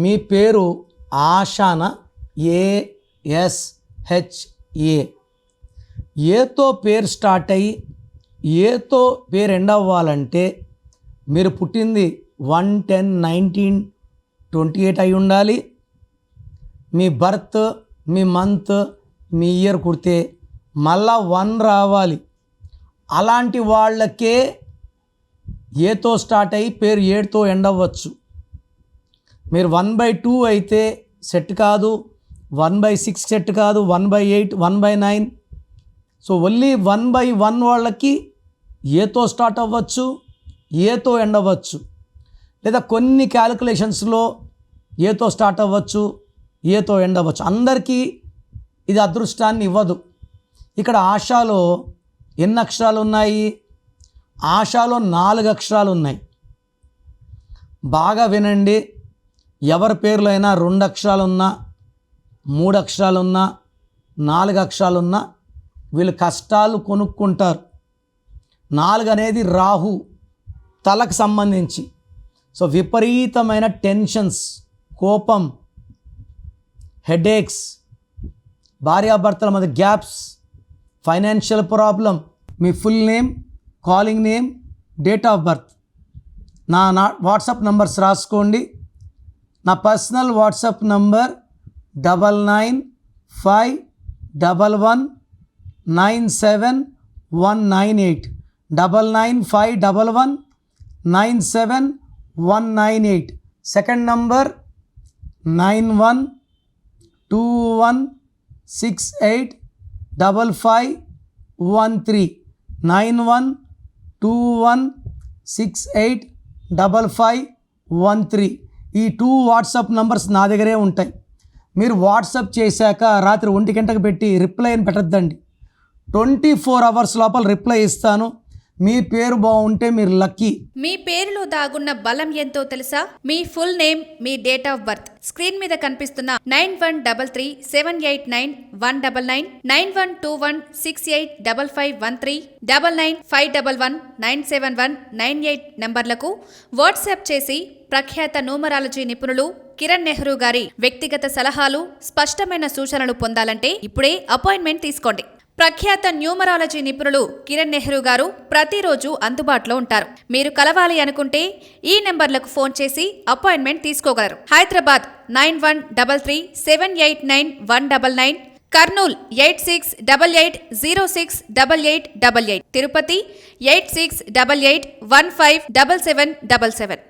మీ పేరు ఆశాన, ASHA. ఏతో పేరు స్టార్ట్ అయ్యి ఏతో పేరు ఎండ్ అవ్వాలంటే మీరు పుట్టింది 1/10/1928 అయి ఉండాలి. మీ బర్త్, మీ మంత్, మీ ఇయర్ కుడితే మళ్ళా 1 రావాలి. అలాంటి వాళ్ళకే ఏతో స్టార్ట్ అయ్యి పేరు 7తో ఎండ్ అవ్వచ్చు. మీరు 1/2 అయితే సెట్ కాదు, 1/6 సెట్ కాదు, 1/8, 1/9. సో ఓన్లీ 1/1 వాళ్ళకి ఏతో స్టార్ట్ అవ్వచ్చు, ఏతో ఎండ్ అవ్వచ్చు. లేదా కొన్ని క్యాలిక్యులేషన్స్లో ఏతో స్టార్ట్ అవ్వచ్చు, ఏతో ఎండ్ అవ్వచ్చు. అందరికీ ఇది అదృష్టాన్ని ఇవ్వదు. ఇక్కడ ఆశాలో ఎన్ని అక్షరాలు ఉన్నాయి? ఆశాలో 4 అక్షరాలు ఉన్నాయి. బాగా వినండి. ఎవరి పేర్లో అయినా 2 అక్షరాలున్నా, 3 అక్షరాలున్నా, 4 అక్షరాలున్నా వీళ్ళు కష్టాలు కొనుక్కుంటారు. 4 అనేది రాహు, తలకు సంబంధించి. సో విపరీతమైన టెన్షన్స్, కోపం, హెడేక్స్, భార్యాభర్తల మధ్య gaps, financial problem. Me full name, calling name, date of birth, నా వాట్సాప్ నంబర్స్ రాసుకోండి. నా personal WhatsApp number 9951197198, 9951197198. Second number 9121685513, 9121685513. ఈ 2 వాట్సాప్ నంబర్స్ నా దగ్గరే ఉంటాయి. మీరు వాట్సాప్ చేశాక రాత్రి 1 గంటకు పెట్టి రిప్లై అని పెట్టద్దండి. 24 అవర్స్ లోపల రిప్లై ఇస్తాను. మీ పేరు బాగుంటే మీరు లక్కీ. మీ పేరులో దాగున్న బలం ఎంతో తెలుసా? మీ ఫుల్ నేమ్, మీ డేట్ ఆఫ్ బర్త్, స్క్రీన్ మీద కనిపిస్తున్న 9133789199, 9121685513, 9951197198 నంబర్లకు వాట్సాప్ చేసి ప్రఖ్యాత న్యూమరాలజీ నిపుణులు కిరణ్ నెహ్రూ గారి వ్యక్తిగత సలహాలు, స్పష్టమైన సూచనలు పొందాలంటే ఇప్పుడే అపాయింట్మెంట్ తీసుకోండి. ప్రఖ్యాత న్యూమరాలజీ నిపుణులు కిరణ్ నెహ్రూ గారు ప్రతిరోజు అందుబాటులో ఉంటారు. మీరు కలవాలి అనుకుంటే ఈ నెంబర్లకు ఫోన్ చేసి అపాయింట్మెంట్ తీసుకోగలరు. హైదరాబాద్ 9133789199, కర్నూల్ 8688068888, తిరుపతి 8688157777.